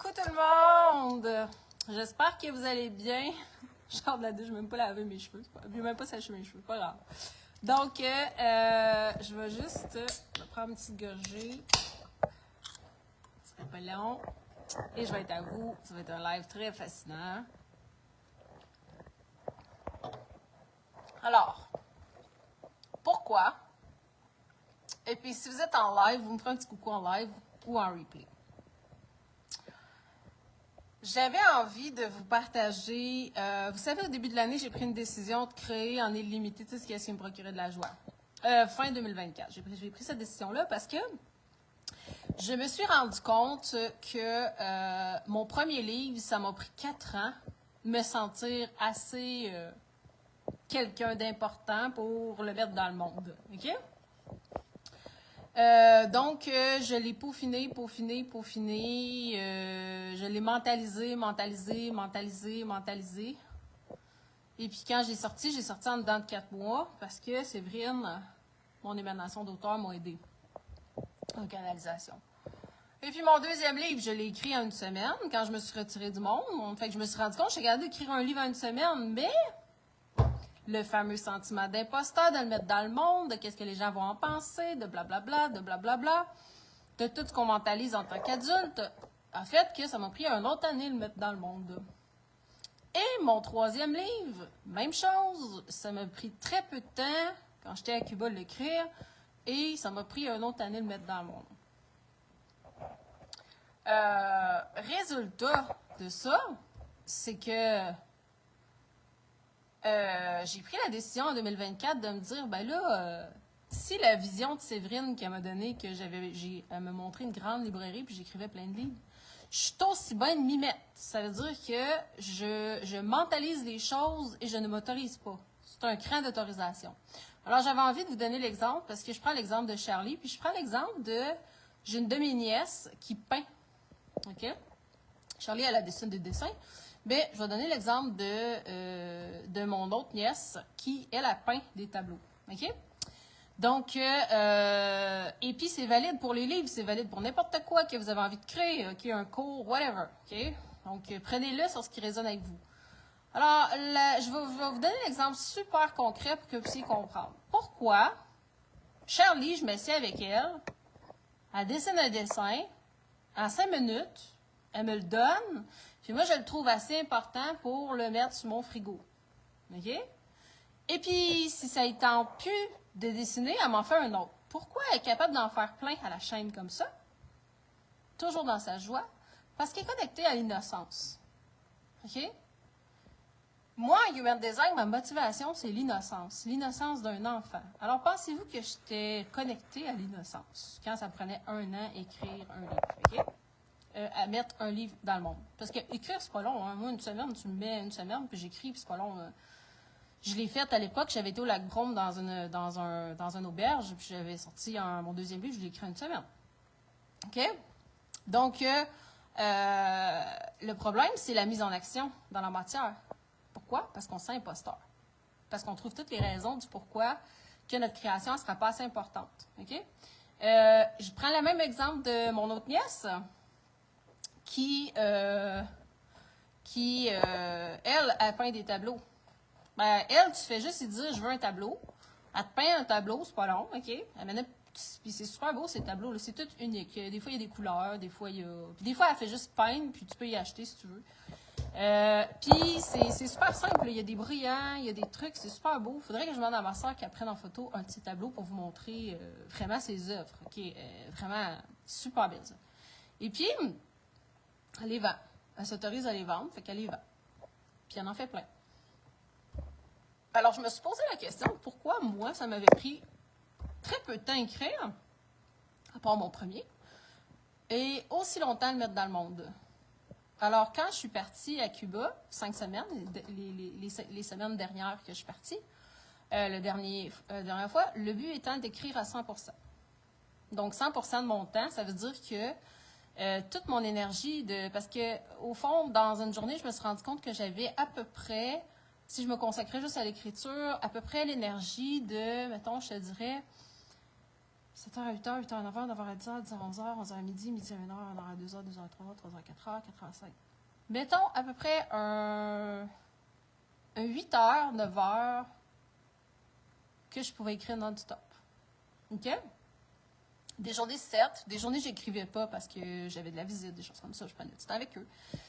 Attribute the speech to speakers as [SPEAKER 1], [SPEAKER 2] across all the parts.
[SPEAKER 1] Coucou tout le monde! J'espère que vous allez bien. Je sors de la douche, je vais même pas laver mes cheveux. Je vais même pas sécher mes cheveux, pas grave. Donc, je vais juste prendre une petite gorgée. Ce sera pas long. Et je vais être à vous. Ça va être un live très fascinant. Alors, pourquoi? Et puis, si vous êtes en live, vous me ferez un petit coucou en live ou en replay. J'avais envie de vous partager, vous savez, au début de l'année, j'ai pris une décision de créer en illimité tout ce qui me procurait de la joie. Fin 2024, j'ai pris cette décision-là parce que je me suis rendu compte que mon premier livre, ça m'a pris 4 ans me sentir assez quelqu'un d'important pour le mettre dans le monde. OK? Donc, je l'ai peaufiné. Je l'ai mentalisé. Et puis, quand j'ai sorti en dedans de 4 mois parce que Séverine, mon émanation d'auteur, m'a aidé en canalisation. Et puis, mon deuxième livre, je l'ai écrit en une semaine quand je me suis retirée du monde. Fait que je me suis rendu compte, je suis capable d'écrire un livre en une semaine, mais le fameux sentiment d'imposteur, de le mettre dans le monde, de qu'est-ce que les gens vont en penser, de blablabla, de tout ce qu'on mentalise en tant qu'adulte, a fait que ça m'a pris une autre année de le mettre dans le monde. Et mon troisième livre, même chose, ça m'a pris très peu de temps, quand j'étais à Cuba, de l'écrire, et ça m'a pris une autre année de le mettre dans le monde. Résultat de ça, c'est que j'ai pris la décision en 2024 de me dire, ben là, si la vision de Séverine qu'elle m'a donnée, elle m'a montré une grande librairie puis j'écrivais plein de livres, je suis aussi bien de m'y mettre. Ça veut dire que je mentalise les choses et je ne m'autorise pas. C'est un cran d'autorisation. Alors, j'avais envie de vous donner l'exemple parce que je prends l'exemple de Charlie, puis je prends l'exemple j'ai une de mes nièces qui peint. OK? Charlie, elle a des dessins. Mais je vais donner l'exemple de mon autre nièce qui, elle, a peint des tableaux. OK? Donc, et puis c'est valide pour les livres, c'est valide pour n'importe quoi que vous avez envie de créer, OK? Un cours, whatever. OK? Donc, prenez-le sur ce qui résonne avec vous. Alors, je vais vous donner l'exemple super concret pour que vous puissiez comprendre. Pourquoi Charlie, je m'assieds avec elle dessine un dessin, en 5 minutes, elle me le donne, puis moi, je le trouve assez important pour le mettre sur mon frigo. OK? Et puis, si ça ne tente plus de dessiner, elle m'en fait un autre. Pourquoi elle est capable d'en faire plein à la chaîne comme ça? Toujours dans sa joie. Parce qu'elle est connectée à l'innocence. OK? Moi, en Human Design, ma motivation, c'est l'innocence. L'innocence d'un enfant. Alors, pensez-vous que j'étais connectée à l'innocence quand ça me prenait 1 an écrire un livre. OK? À mettre un livre dans le monde. Parce que écrire, c'est pas long. Hein. Moi, une semaine, tu me mets une semaine, puis j'écris, puis c'est pas long. Je l'ai fait à l'époque, j'avais été au lac Brome dans une auberge, puis j'avais sorti mon deuxième livre, je l'ai écrit en une semaine. OK? Donc, le problème, c'est la mise en action dans la matière. Pourquoi? Parce qu'on se sent imposteur. Parce qu'on trouve toutes les raisons du pourquoi que notre création ne sera pas assez importante. OK? Je prends le même exemple de mon autre nièce, qui elle, peint des tableaux. Ben, elle, tu fais juste lui dire, je veux un tableau. Elle te peint un tableau, c'est pas long, OK? Puis c'est super beau, ces tableaux-là. C'est tout unique. Des fois, il y a des couleurs, des fois, il y a... Puis des fois, elle fait juste peindre, puis tu peux y acheter si tu veux. Puis c'est super simple. Il y a des brillants, il y a des trucs, c'est super beau. Il faudrait que je demande à ma soeur qu'elle prenne en photo un petit tableau pour vous montrer vraiment ses œuvres. OK? Vraiment super belles. Et puis, elle les vend. Elle s'autorise à les vendre, fait qu'elle les vend. Puis elle en fait plein. Alors, je me suis posé la question, pourquoi moi, ça m'avait pris très peu de temps à écrire, à part mon premier, et aussi longtemps à le mettre dans le monde. Alors, quand je suis partie à Cuba, 5 semaines, les semaines dernières que je suis partie, la dernière fois, le but étant d'écrire à 100%. Donc, 100% de mon temps, ça veut dire que toute mon énergie, parce que au fond, dans une journée, je me suis rendu compte que j'avais à peu près, si je me consacrais juste à l'écriture, à peu près l'énergie de, mettons, je te dirais, 7h à 8h, 8h à 9h, 9h à 10h, 10h à 11h, 11h à midi, midi à 1h, 1h à 2h, 2h à 3h, 3h à 4h, 4h à 5h. Mettons à peu près un 8h, 9h que je pouvais écrire non-stop. OK? Des journées, certes. Des journées, j'écrivais pas parce que j'avais de la visite, des choses comme ça. Je prenais du temps avec eux.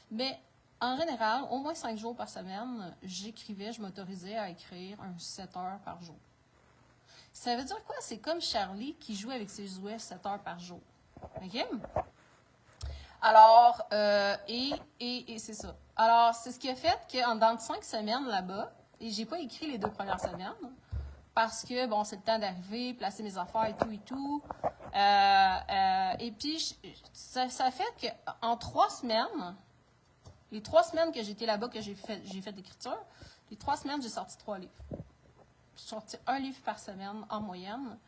[SPEAKER 1] Mais en général, au moins 5 jours par semaine, j'écrivais, je m'autorisais à écrire 7 heures par jour. Ça veut dire quoi? C'est comme Charlie qui jouait avec ses jouets 7 heures par jour. OK? Alors, et c'est ça. Alors, c'est ce qui a fait qu'en dans 5 semaines là-bas, et j'ai pas écrit les 2 premières semaines, parce que, bon, c'est le temps d'arriver, placer mes affaires et tout. Et puis, ça fait qu'en 3 semaines, les 3 semaines que j'étais là-bas, que j'ai fait l'écriture, les 3 semaines, j'ai sorti 3 livres. J'ai sorti 1 livre par semaine en moyenne.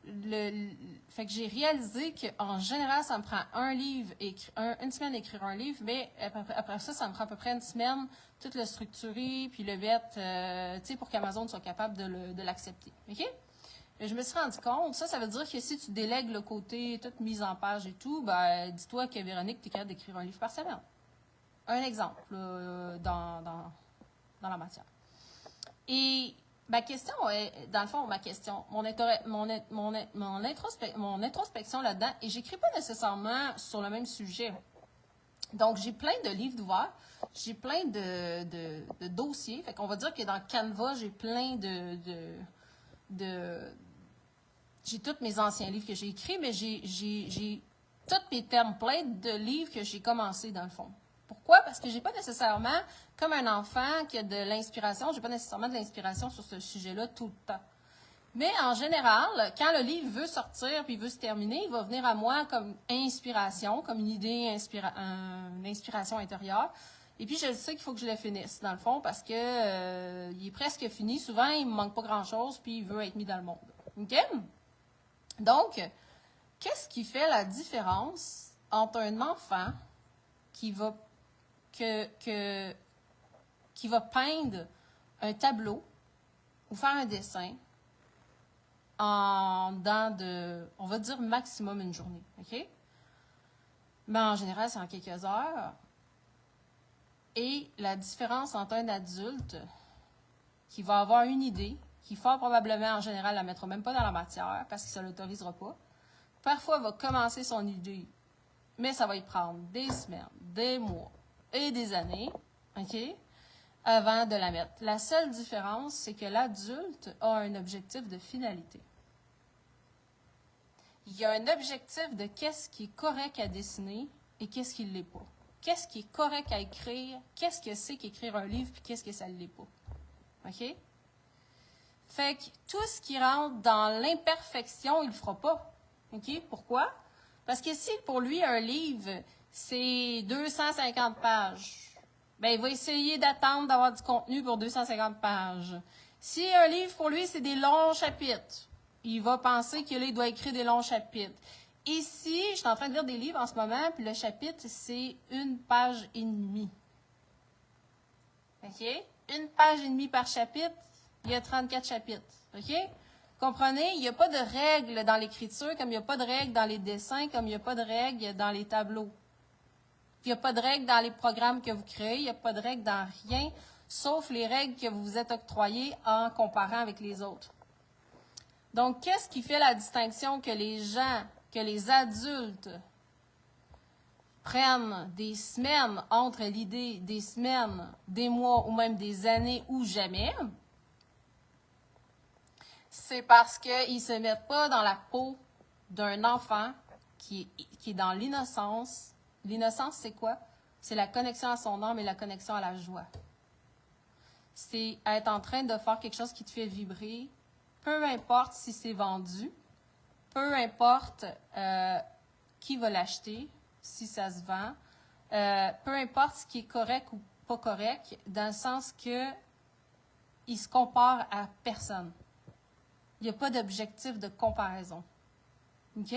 [SPEAKER 1] Fait que j'ai réalisé qu'en général, ça me prend une semaine d'écrire un livre, mais après ça, ça me prend à peu près une semaine tout le structurer, puis le mettre, tu sais, pour qu'Amazon soit capable de l'accepter. OK? Et je me suis rendu compte, ça veut dire que si tu délègues le côté toute mise en page et tout, ben, dis-toi que Véronique, tu es capable d'écrire un livre par semaine. Un exemple dans la matière. Et ma question est, dans le fond, mon introspection là-dedans, et j'écris pas nécessairement sur le même sujet. Donc, j'ai plein de livres d'ouverts, j'ai plein de dossiers. Fait qu'on va dire que dans Canva, j'ai plein j'ai tous mes anciens livres que j'ai écrits, mais j'ai tous mes templates de livres que j'ai commencé, dans le fond. Pourquoi? Parce que j'ai pas nécessairement, comme un enfant qui a de l'inspiration, j'ai pas nécessairement de l'inspiration sur ce sujet-là tout le temps. Mais en général, quand le livre veut sortir puis veut se terminer, il va venir à moi comme inspiration, comme une idée, une inspiration intérieure. Et puis, je sais qu'il faut que je le finisse, dans le fond, parce que il est presque fini. Souvent, il me manque pas grand-chose, puis il veut être mis dans le monde. OK? Donc, qu'est-ce qui fait la différence entre un enfant qui va peindre un tableau ou faire un dessin on va dire maximum une journée, OK? Mais en général, c'est en quelques heures. Et la différence entre un adulte qui va avoir une idée, qui fort probablement, en général, la mettra même pas dans la matière parce qu'il ne se l'autorisera pas, parfois va commencer son idée, mais ça va y prendre des semaines, des mois et des années, OK? Avant de la mettre. La seule différence, c'est que l'adulte a un objectif de finalité. Il y a un objectif de qu'est-ce qui est correct à dessiner et qu'est-ce qui ne l'est pas. Qu'est-ce qui est correct à écrire, qu'est-ce que c'est qu'écrire un livre, puis qu'est-ce que ça ne l'est pas. OK? Fait que tout ce qui rentre dans l'imperfection, il ne le fera pas. OK? Pourquoi? Parce que si pour lui, un livre, c'est 250 pages, ben il va essayer d'attendre d'avoir du contenu pour 250 pages. Si un livre, pour lui, c'est des longs chapitres, il va penser que là, il doit écrire des longs chapitres. Ici, je suis en train de lire des livres en ce moment, puis le chapitre, c'est 1 page et demie. OK? 1 page et demie par chapitre, il y a 34 chapitres. OK? Comprenez? Il n'y a pas de règles dans l'écriture, comme il n'y a pas de règles dans les dessins, comme il n'y a pas de règles dans les tableaux. Il n'y a pas de règles dans les programmes que vous créez, il n'y a pas de règles dans rien, sauf les règles que vous vous êtes octroyées en comparant avec les autres. Donc, qu'est-ce qui fait la distinction que les adultes prennent des semaines entre l'idée, des semaines, des mois ou même des années ou jamais? C'est parce qu'ils ne se mettent pas dans la peau d'un enfant qui est dans l'innocence. L'innocence, c'est quoi? C'est la connexion à son âme et la connexion à la joie. C'est être en train de faire quelque chose qui te fait vibrer, peu importe si c'est vendu, peu importe qui va l'acheter, si ça se vend, peu importe ce qui est correct ou pas correct, dans le sens que il se compare à personne. Il n'y a pas d'objectif de comparaison. OK?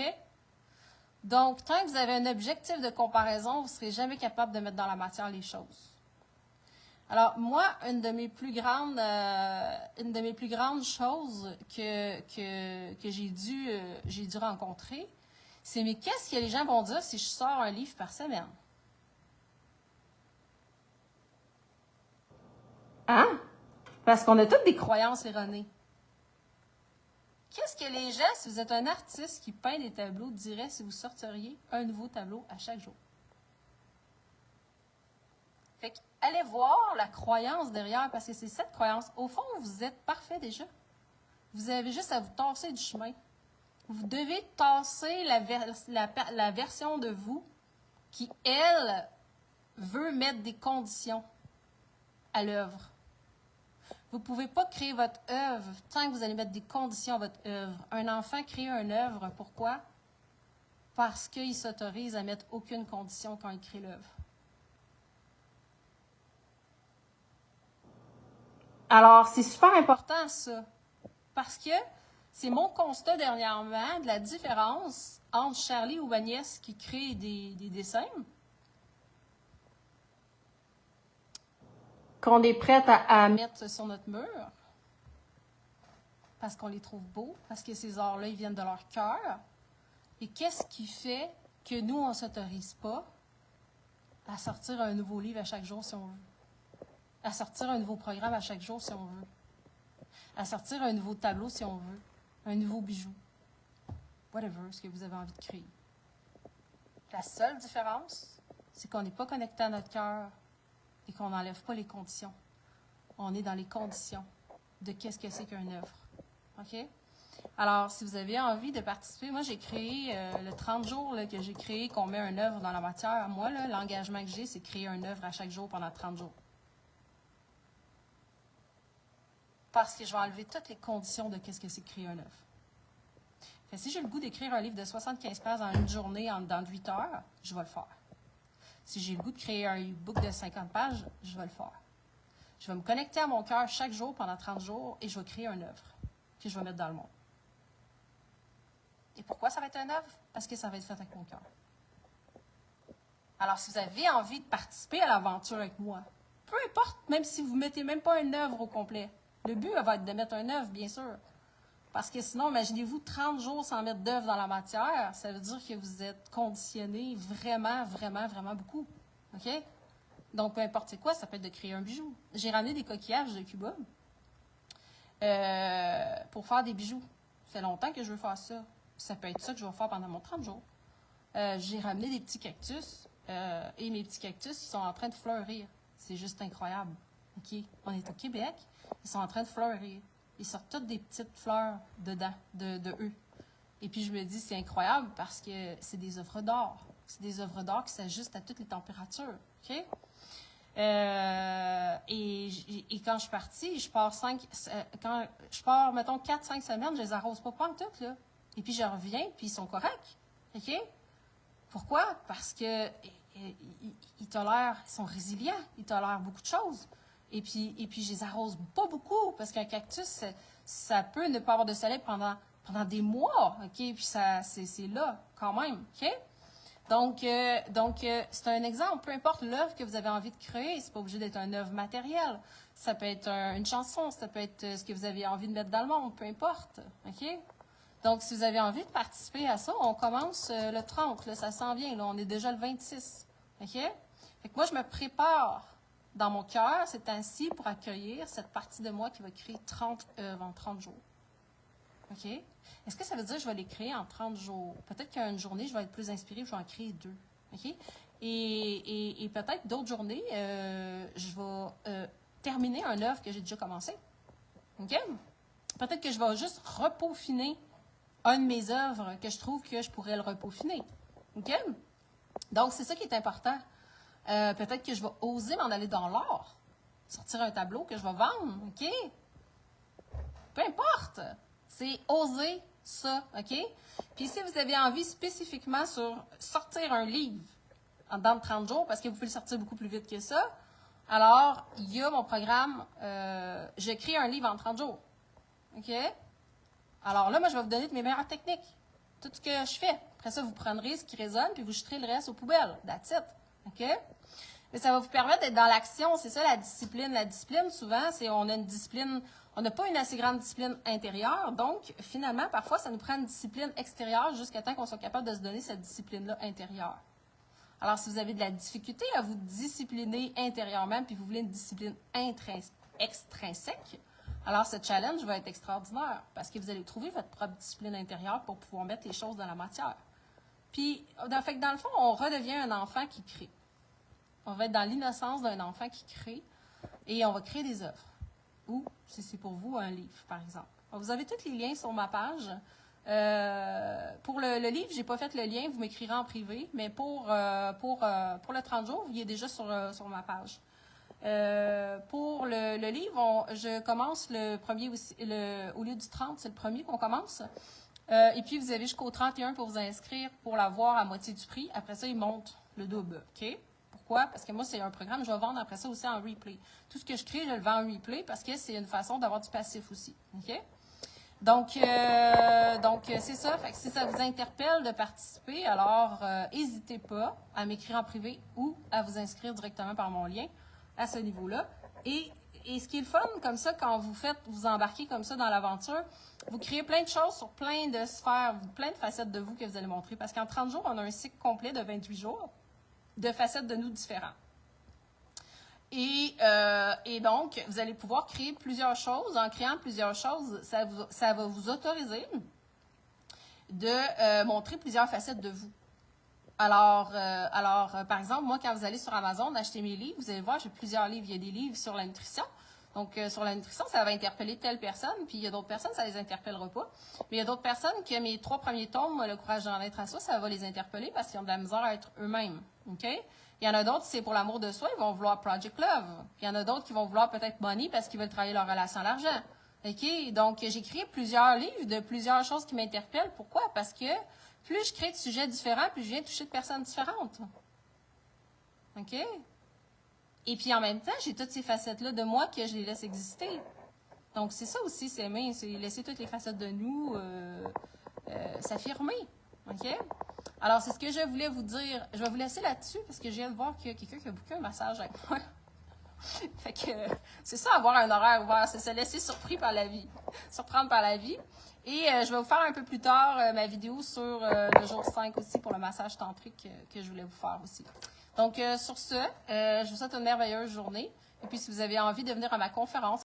[SPEAKER 1] Donc, tant que vous avez un objectif de comparaison, vous ne serez jamais capable de mettre dans la matière les choses. Alors, moi, une de mes plus grandes choses que j'ai dû rencontrer, c'est mais qu'est-ce que les gens vont dire si je sors un livre par semaine? Hein? Parce qu'on a toutes des croyances erronées. Qu'est-ce que les gens, si vous êtes un artiste qui peint des tableaux, diraient si vous sorteriez un nouveau tableau à chaque jour? Fait que, allez voir la croyance derrière, parce que c'est cette croyance. Au fond, vous êtes parfait déjà. Vous avez juste à vous tasser du chemin. Vous devez tasser la version de vous qui, elle, veut mettre des conditions à l'œuvre. Vous ne pouvez pas créer votre œuvre tant que vous allez mettre des conditions à votre œuvre. Un enfant crée une œuvre, pourquoi? Parce qu'il s'autorise à mettre aucune condition quand il crée l'œuvre. Alors, c'est super important, ça. Parce que c'est mon constat dernièrement de la différence entre Charlie ou Agnès qui crée des dessins, qu'on est prête à mettre sur notre mur, parce qu'on les trouve beaux, parce que ces arts-là, ils viennent de leur cœur. Et qu'est-ce qui fait que nous, on ne s'autorise pas à sortir un nouveau livre à chaque jour si on veut? À sortir un nouveau programme à chaque jour si on veut? À sortir un nouveau tableau si on veut? Un nouveau bijou? Whatever, ce que vous avez envie de créer. La seule différence, c'est qu'on n'est pas connecté à notre cœur et qu'on n'enlève pas les conditions. On est dans les conditions de qu'est-ce que c'est qu'une œuvre. OK? Alors, si vous avez envie de participer, moi, j'ai créé le 30 jours là, que j'ai créé, qu'on met une œuvre dans la matière. Moi, là, l'engagement que j'ai, c'est créer une œuvre à chaque jour pendant 30 jours. Parce que je vais enlever toutes les conditions de qu'est-ce que c'est créer une œuvre. Fait, si j'ai le goût d'écrire un livre de 75 pages dans une journée, dans 8 heures, je vais le faire. Si j'ai le goût de créer un e-book de 50 pages, je vais le faire. Je vais me connecter à mon cœur chaque jour pendant 30 jours et je vais créer une œuvre que je vais mettre dans le monde. Et pourquoi ça va être une œuvre? Parce que ça va être fait avec mon cœur. Alors, si vous avez envie de participer à l'aventure avec moi, peu importe, même si vous ne mettez même pas une œuvre au complet, le but va être de mettre une œuvre, bien sûr. Parce que sinon, imaginez-vous 30 jours sans mettre d'œuvre dans la matière, ça veut dire que vous êtes conditionné vraiment, vraiment, vraiment beaucoup. OK? Donc, peu importe c'est quoi, ça peut être de créer un bijou. J'ai ramené des coquillages de Cuba pour faire des bijoux. Ça fait longtemps que je veux faire ça. Ça peut être ça que je vais faire pendant mon 30 jours. J'ai ramené des petits cactus et mes petits cactus, ils sont en train de fleurir. C'est juste incroyable. OK? On est au Québec, ils sont en train de fleurir. Ils sortent toutes des petites fleurs dedans, de eux. Et puis je me dis, c'est incroyable parce que c'est des œuvres d'art. C'est des œuvres d'art qui s'ajustent à toutes les températures. OK? Et quand je suis partie, quand je pars, mettons, 4-5 semaines, je les arrose pas en tout, là. Et puis je reviens, puis ils sont corrects. OK? Pourquoi? Parce que ils tolèrent, ils sont résilients, ils tolèrent beaucoup de choses. Et puis je les arrose pas beaucoup, parce qu'un cactus, ça peut ne pas avoir de soleil pendant des mois, OK? Puis c'est là, quand même, OK? Donc c'est un exemple. Peu importe l'œuvre que vous avez envie de créer, c'est pas obligé d'être une œuvre matérielle. Ça peut être une chanson, ça peut être ce que vous avez envie de mettre dans le monde, peu importe, OK? Donc, si vous avez envie de participer à ça, on commence le 30, là, ça s'en vient, là, on est déjà le 26, OK? Fait que moi, je me prépare dans mon cœur ces temps-ci pour accueillir cette partie de moi qui va créer 30 œuvres en 30 jours. OK? Est-ce que ça veut dire que je vais les créer en 30 jours? Peut-être qu'une journée, je vais être plus inspirée, je vais en créer 2. OK? Et peut-être d'autres journées, je vais terminer une œuvre que j'ai déjà commencée. OK? Peut-être que je vais juste repeaufiner une de mes œuvres que je trouve que je pourrais le repeaufiner. OK? Donc, c'est ça qui est important. Peut-être que je vais oser m'en aller dans l'art. Sortir un tableau que je vais vendre. OK? Peu importe. C'est oser ça. OK? Puis, si vous avez envie spécifiquement sur sortir un livre dans 30 jours, parce que vous pouvez le sortir beaucoup plus vite que ça, alors, il y a mon programme J'écris un livre en 30 jours. OK? Alors là, moi, je vais vous donner de mes meilleures techniques. Tout ce que je fais. Après ça, vous prendrez ce qui résonne, puis vous jeterez le reste aux poubelles. That's it. OK? Mais ça va vous permettre d'être dans l'action. C'est ça la discipline. La discipline, souvent, c'est on a une discipline, on n'a pas une assez grande discipline intérieure. Donc, finalement, parfois, ça nous prend une discipline extérieure jusqu'à temps qu'on soit capable de se donner cette discipline-là intérieure. Alors, si vous avez de la difficulté à vous discipliner intérieurement, puis vous voulez une discipline extrinsèque, alors ce challenge va être extraordinaire parce que vous allez trouver votre propre discipline intérieure pour pouvoir mettre les choses dans la matière. Puis, dans le fond, on redevient un enfant qui crée. On va être dans l'innocence d'un enfant qui crée et on va créer des œuvres. Ou, si c'est pour vous, un livre, par exemple. Alors, vous avez tous les liens sur ma page. Pour le livre, je n'ai pas fait le lien, vous m'écrirez en privé, mais pour le 30 jours, il est déjà sur ma page. Pour le livre, je commence le premier aussi, au lieu du 30, c'est le premier qu'on commence. Et puis, vous avez jusqu'au 31 pour vous inscrire pour l'avoir à moitié du prix. Après ça, il monte le double. OK? Pourquoi? Parce que moi, c'est un programme, je vais vendre après ça aussi en replay. Tout ce que je crée, je le vends en replay parce que c'est une façon d'avoir du passif aussi. OK? Donc c'est ça. Fait que si ça vous interpelle de participer, alors n'hésitez pas à m'écrire en privé ou à vous inscrire directement par mon lien à ce niveau-là. Et ce qui est le fun, comme ça, quand vous embarquez comme ça dans l'aventure, vous créez plein de choses sur plein de sphères, plein de facettes de vous que vous allez montrer. Parce qu'en 30 jours, on a un cycle complet de 28 jours de facettes de nous différents. Et donc, vous allez pouvoir créer plusieurs choses. En créant plusieurs choses, ça va vous autoriser de montrer plusieurs facettes de vous. Alors, par exemple, moi, quand vous allez sur Amazon acheter mes livres, vous allez voir, j'ai plusieurs livres. Il y a des livres sur la nutrition. Donc, sur la nutrition, ça va interpeller telle personne, puis il y a d'autres personnes, ça ne les interpellera pas. Mais il y a d'autres personnes que mes 3 premiers tomes, Le courage d'en être à soi, ça va les interpeller parce qu'ils ont de la misère à être eux-mêmes. OK? Il y en a d'autres, c'est pour l'amour de soi, ils vont vouloir Project Love. Puis il y en a d'autres qui vont vouloir peut-être Money parce qu'ils veulent travailler leur relation à l'argent. OK? Donc, j'ai créé plusieurs livres de plusieurs choses qui m'interpellent. Pourquoi? Parce que plus je crée de sujets différents, plus je viens toucher de personnes différentes. OK? Et puis en même temps, j'ai toutes ces facettes-là de moi que je les laisse exister. Donc, c'est ça aussi, s'aimer, c'est laisser toutes les facettes de nous s'affirmer. OK? Alors, c'est ce que je voulais vous dire. Je vais vous laisser là-dessus parce que je viens de voir qu'il y a quelqu'un qui a booké un massage avec moi. Fait que c'est ça, avoir un horaire ouvert, c'est se laisser surprendre par la vie. Et je vais vous faire un peu plus tard ma vidéo sur le jour 5 aussi pour le massage tantrique que je voulais vous faire aussi. Donc, sur ce, je vous souhaite une merveilleuse journée. Et puis, si vous avez envie de venir à ma conférence,